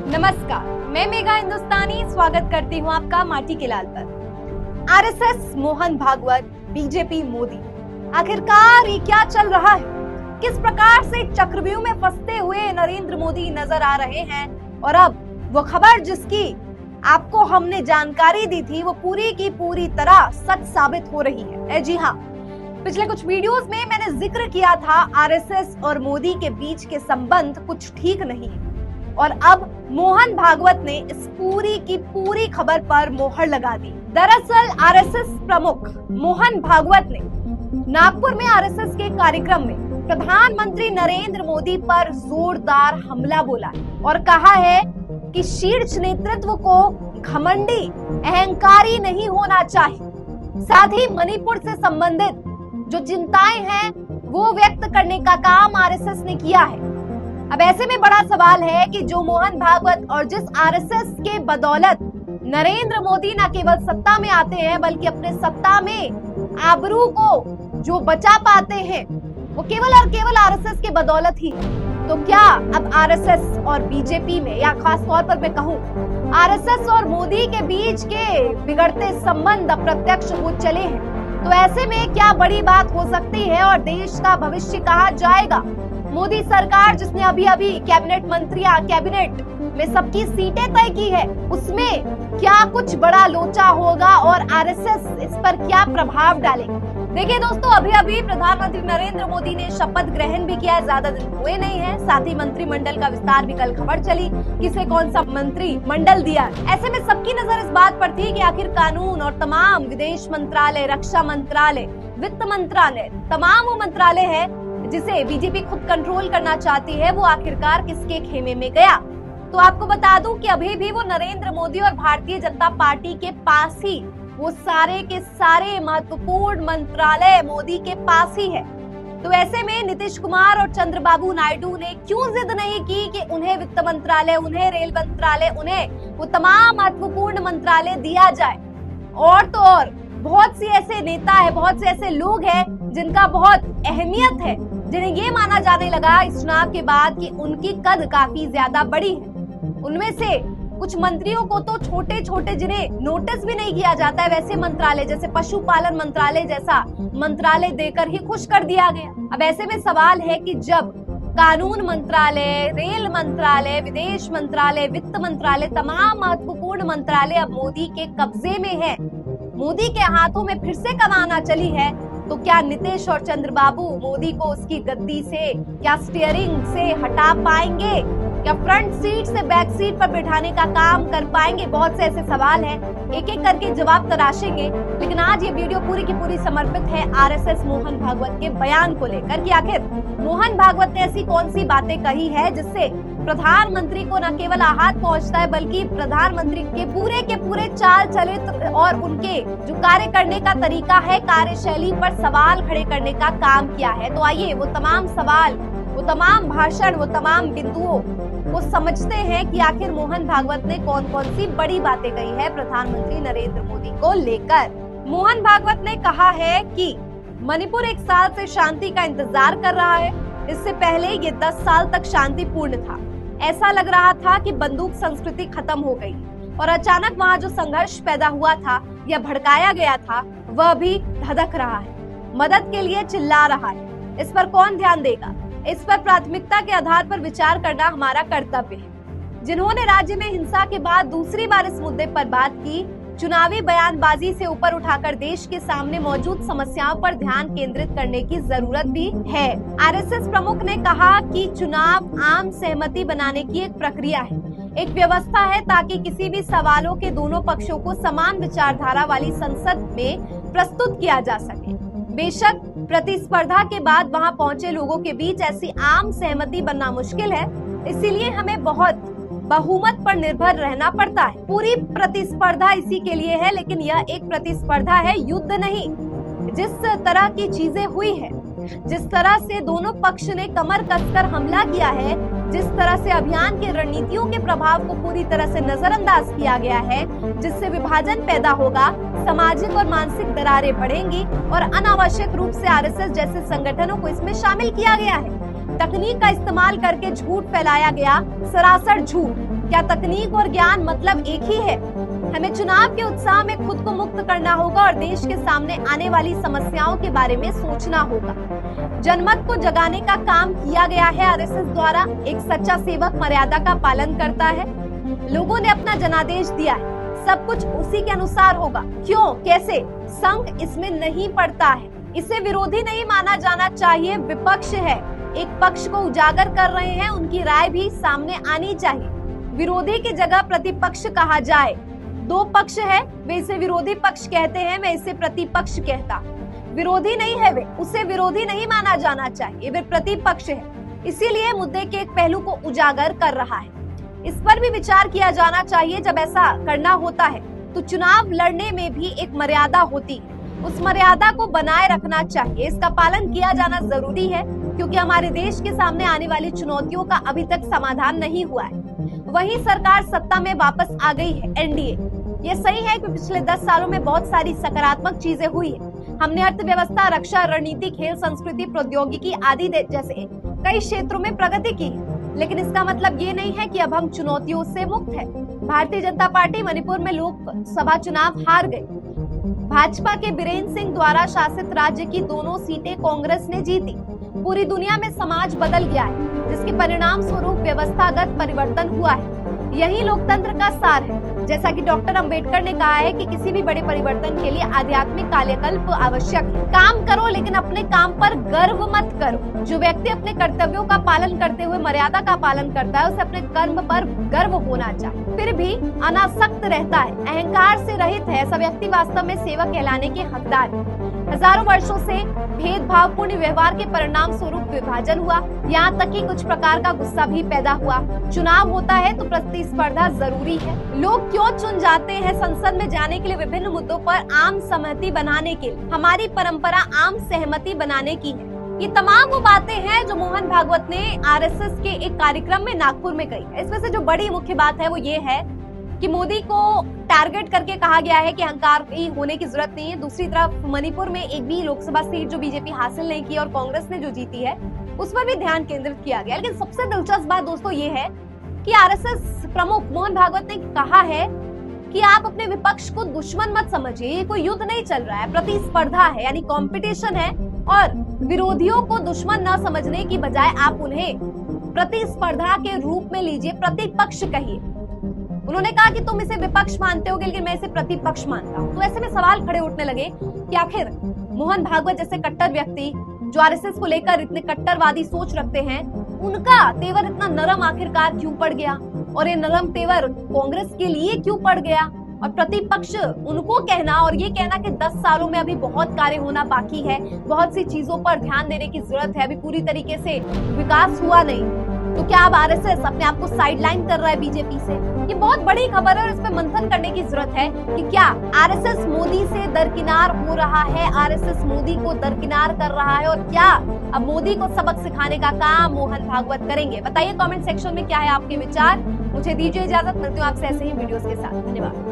नमस्कार, मैं मेघा हिंदुस्तानी स्वागत करती हूँ आपका माटी के लाल पर। आरएसएस, मोहन भागवत, बीजेपी, मोदी, आखिरकार ये क्या चल रहा है? किस प्रकार से चक्रव्यूह में फंसते हुए नरेंद्र मोदी नजर आ रहे हैं? और अब वो खबर जिसकी आपको हमने जानकारी दी थी वो पूरी की पूरी तरह सच साबित हो रही है। जी हाँ, पिछले कुछ वीडियोस में मैंने जिक्र किया था आरएसएस और मोदी के बीच के संबंध कुछ ठीक नहीं है, और अब मोहन भागवत ने इस पूरी की पूरी खबर पर मोहर लगा दी। दरअसल आरएसएस प्रमुख मोहन भागवत ने नागपुर में आरएसएस के कार्यक्रम में प्रधानमंत्री नरेंद्र मोदी पर जोरदार हमला बोला और कहा है कि शीर्ष नेतृत्व को घमंडी, अहंकारी नहीं होना चाहिए। साथ ही मणिपुर से संबंधित जो चिंताएं हैं वो व्यक्त करने का काम आरएसएस ने किया है। अब ऐसे में बड़ा सवाल है कि जो मोहन भागवत और जिस आरएसएस के बदौलत नरेंद्र मोदी न केवल सत्ता में आते हैं बल्कि अपने सत्ता में आबरू को जो बचा पाते हैं वो केवल और केवल आरएसएस के बदौलत ही। तो क्या अब आरएसएस और बीजेपी में, या खास तौर पर मैं कहूँ आरएसएस और मोदी के बीच के बिगड़ते संबंध अप्रत्यक्ष हो चले हैं? तो ऐसे में क्या बड़ी बात हो सकती है और देश का भविष्य कहाँ जाएगा? मोदी सरकार जिसने अभी अभी कैबिनेट में सबकी सीटें तय की है, उसमें क्या कुछ बड़ा लोचा होगा और आरएसएस इस पर क्या प्रभाव डालेगा? देखिए दोस्तों, अभी अभी प्रधानमंत्री नरेंद्र मोदी ने शपथ ग्रहण भी किया है, ज्यादा दिन हुए नहीं है। साथ ही मंत्रिमंडल का विस्तार भी कल खबर चली, किसे कौन सा मंत्रिमंडल दिया। ऐसे में सबकी नजर इस बात पर थी कि आखिर कानून और तमाम विदेश मंत्रालय, रक्षा मंत्रालय, वित्त मंत्रालय, तमाम वो मंत्रालय है जिसे बीजेपी खुद कंट्रोल करना चाहती है, वो आखिरकार किसके खेमे में गया। तो आपको बता दूं कि अभी भी वो नरेंद्र मोदी और भारतीय जनता पार्टी के पास ही वो सारे के सारे महत्वपूर्ण मंत्रालय मोदी के पास ही है। तो ऐसे में नीतीश कुमार और चंद्रबाबू नायडू ने क्यों जिद नहीं की कि उन्हें वित्त मंत्रालय, उन्हें रेल मंत्रालय, उन्हें वो तमाम महत्वपूर्ण मंत्रालय दिया जाए। और तो और बहुत सी ऐसे नेता है, बहुत से ऐसे लोग हैं जिनका बहुत अहमियत है, जिन्हें ये माना जाने लगा इस चुनाव के बाद कि उनकी कद काफी ज्यादा बड़ी है। उनमें से कुछ मंत्रियों को तो छोटे छोटे जिन्हें नोटिस भी नहीं किया जाता है, वैसे मंत्रालय जैसे पशुपालन मंत्रालय जैसा मंत्रालय देकर ही खुश कर दिया गया। अब ऐसे में सवाल है कि जब कानून मंत्रालय, रेल मंत्रालय, विदेश मंत्रालय, वित्त मंत्रालय, तमाम महत्वपूर्ण मंत्रालय अब मोदी के कब्जे में है, मोदी के हाथों में फिर से कमाना चली है, तो क्या नीतीश और चंद्रबाबू मोदी को उसकी गद्दी से, क्या स्टीयरिंग से हटा पाएंगे? क्या फ्रंट सीट से बैक सीट पर बिठाने का काम कर पाएंगे? बहुत से ऐसे सवाल हैं, एक एक करके जवाब तराशेंगे। लेकिन आज ये वीडियो पूरी की पूरी समर्पित है आरएसएस मोहन भागवत के बयान को लेकर कि आखिर मोहन भागवत ने ऐसी कौन सी बातें कही है जिससे प्रधानमंत्री को न केवल आहत पहुंचता है बल्कि प्रधानमंत्री के पूरे चाल चलित और उनके जो कार्य करने का तरीका है, कार्यशैली पर सवाल खड़े करने का काम किया है। तो आइए वो तमाम सवाल, वो तमाम भाषण, वो तमाम बिंदुओं को समझते हैं कि आखिर मोहन भागवत ने कौन कौन सी बड़ी बातें कही है प्रधानमंत्री नरेंद्र मोदी को लेकर। मोहन भागवत ने कहा है कि मणिपुर 1 साल से शांति का इंतजार कर रहा है। इससे पहले ये 10 साल तक शांतिपूर्ण था। ऐसा लग रहा था कि बंदूक संस्कृति खत्म हो गई और अचानक वहाँ जो संघर्ष पैदा हुआ था या भड़काया गया था वह भी धधक रहा है, मदद के लिए चिल्ला रहा है। इस पर कौन ध्यान देगा? इस पर प्राथमिकता के आधार पर विचार करना हमारा कर्तव्य है। जिन्होंने राज्य में हिंसा के बाद दूसरी बार इस मुद्दे पर बात की, चुनावी बयानबाजी से ऊपर उठाकर देश के सामने मौजूद समस्याओं पर ध्यान केंद्रित करने की जरूरत भी है। आरएसएस प्रमुख ने कहा कि चुनाव आम सहमति बनाने की एक प्रक्रिया है, एक व्यवस्था है ताकि किसी भी सवालों के दोनों पक्षों को समान विचारधारा वाली संसद में प्रस्तुत किया जा सके। बेशक प्रतिस्पर्धा के बाद वहां पहुंचे लोगों के बीच ऐसी आम सहमति बनना मुश्किल है, इसीलिए हमें बहुत बहुमत पर निर्भर रहना पड़ता है। पूरी प्रतिस्पर्धा इसी के लिए है, लेकिन यह एक प्रतिस्पर्धा है, युद्ध नहीं। जिस तरह की चीजें हुई है, जिस तरह से दोनों पक्ष ने कमर कसकर हमला किया है, जिस तरह से अभियान की रणनीतियों के प्रभाव को पूरी तरह से नजरअंदाज किया गया है, जिससे विभाजन पैदा होगा, सामाजिक और मानसिक दरारें बढ़ेंगी और अनावश्यक रूप से आरएसएस जैसे संगठनों को इसमें शामिल किया गया है। तकनीक का इस्तेमाल करके झूठ फैलाया गया, सरासर झूठ। क्या तकनीक और ज्ञान मतलब एक ही है? हमें चुनाव के उत्साह में खुद को मुक्त करना होगा और देश के सामने आने वाली समस्याओं के बारे में सोचना होगा। जनमत को जगाने का काम किया गया है आरएसएस द्वारा। एक सच्चा सेवक मर्यादा का पालन करता है। लोगों ने अपना जनादेश दिया है, सब कुछ उसी के अनुसार होगा। क्यों, कैसे? संघ इसमें नहीं पड़ता है। इसे विरोधी नहीं माना जाना चाहिए, विपक्ष है। एक पक्ष को उजागर कर रहे हैं, उनकी राय भी सामने आनी चाहिए। विरोधी की जगह प्रतिपक्ष कहा जाए। दो पक्ष है, वे इसे विरोधी पक्ष कहते हैं, मैं इसे प्रतिपक्ष कहता। विरोधी नहीं है वे, उसे विरोधी नहीं माना जाना चाहिए, वे प्रतिपक्ष है। इसीलिए मुद्दे के एक पहलू को उजागर कर रहा है। इस पर भी विचार किया जाना चाहिए। जब ऐसा करना होता है तो चुनाव लड़ने में भी एक मर्यादा होती है, उस मर्यादा को बनाए रखना चाहिए। इसका पालन किया जाना जरूरी है, क्योंकि हमारे देश के सामने आने वाली चुनौतियों का अभी तक समाधान नहीं हुआ है। वही सरकार सत्ता में वापस आ गई है, एनडीए। ये सही है कि पिछले 10 सालों में बहुत सारी सकारात्मक चीजें हुई है। हमने अर्थव्यवस्था, रक्षा, रणनीति, खेल, संस्कृति, प्रौद्योगिकी आदि जैसे कई क्षेत्रों में प्रगति की है। लेकिन इसका मतलब ये नहीं है कि अब हम चुनौतियों से मुक्त है। भारतीय जनता पार्टी मणिपुर में लोकसभा चुनाव हार गई। भाजपा के बीरेन्द्र सिंह द्वारा शासित राज्य की दोनों सीटें कांग्रेस ने जीती। पूरी दुनिया में समाज बदल गया है, जिसके परिणाम स्वरूप व्यवस्थागत परिवर्तन हुआ है। यही लोकतंत्र का सार है। जैसा कि डॉक्टर अंबेडकर ने कहा है कि किसी भी बड़े परिवर्तन के लिए आध्यात्मिक कायाकल्प आवश्यक है। काम करो, लेकिन अपने काम पर गर्व मत करो। जो व्यक्ति अपने कर्तव्यों का पालन करते हुए मर्यादा का पालन करता है, उसे अपने कर्म पर गर्व होना चाहिए। फिर भी अनासक्त रहता है, अहंकार से रहित है, ऐसा व्यक्ति वास्तव में सेवक कहलाने के हकदार है। हजारों वर्षों से भेदभावपूर्ण व्यवहार के परिणाम स्वरूप विभाजन हुआ, यहाँ तक कि कुछ प्रकार का गुस्सा भी पैदा हुआ। चुनाव होता है तो प्रतिस्पर्धा जरूरी है। लोग क्यों चुन जाते हैं संसद में जाने के लिए? विभिन्न मुद्दों पर आम सहमति बनाने के लिए। हमारी परंपरा आम सहमति बनाने की है। ये तमाम वो बातें हैं जो मोहन भागवत ने आरएसएस के एक कार्यक्रम में नागपुर में कही। इसमें से जो बड़ी मुख्य बात है वो ये है कि मोदी को टारगेट करके कहा गया है कि अहंकारी होने की जरूरत नहीं है। दूसरी तरफ मणिपुर में एक भी लोकसभा सीट जो बीजेपी हासिल नहीं की और कांग्रेस ने जो जीती है, उस पर भी ध्यान केंद्रित किया गया। लेकिन सबसे दिलचस्प बात दोस्तों ये है कि आरएसएस प्रमुख मोहन भागवत ने कहा है कि आप अपने विपक्ष को दुश्मन मत समझिए। ये कोई युद्ध नहीं चल रहा है, प्रतिस्पर्धा है, यानी कंपटीशन है। और विरोधियों को दुश्मन न समझने की बजाय आप उन्हें प्रतिस्पर्धा के रूप में लीजिए, प्रतिपक्ष कहिए। उन्होंने कहा कि तुम इसे विपक्ष मानते होगे, लेकिन मैं इसे प्रतिपक्ष मानता हूँ। तो ऐसे में सवाल खड़े उठने लगे कि आखिर मोहन भागवत जैसे कट्टर व्यक्ति जो आरएसएस को लेकर इतने कट्टरवादी सोच रखते हैं, उनका तेवर इतना नरम आखिरकार क्यों पड़ गया? और ये नरम तेवर कांग्रेस के लिए क्यों पड़ गया? और प्रतिपक्ष उनको कहना और ये कहना कि 10 सालों में अभी बहुत कार्य होना बाकी है, बहुत सी चीजों पर ध्यान देने की जरूरत है, अभी पूरी तरीके से विकास हुआ नहीं। तो क्या अब आरएसएस अपने आप को साइडलाइन कर रहा है बीजेपी से? ये बहुत बड़ी खबर है और इस पे मंथन करने की जरूरत है कि क्या आरएसएस मोदी से दरकिनार हो रहा है, आरएसएस मोदी को दरकिनार कर रहा है, और क्या अब मोदी को सबक सिखाने का काम मोहन भागवत करेंगे? बताइए कमेंट सेक्शन में क्या है आपके विचार। मुझे दीजिए इजाजत, मिलती हूँ आपसे ऐसे ही वीडियोस के साथ। धन्यवाद।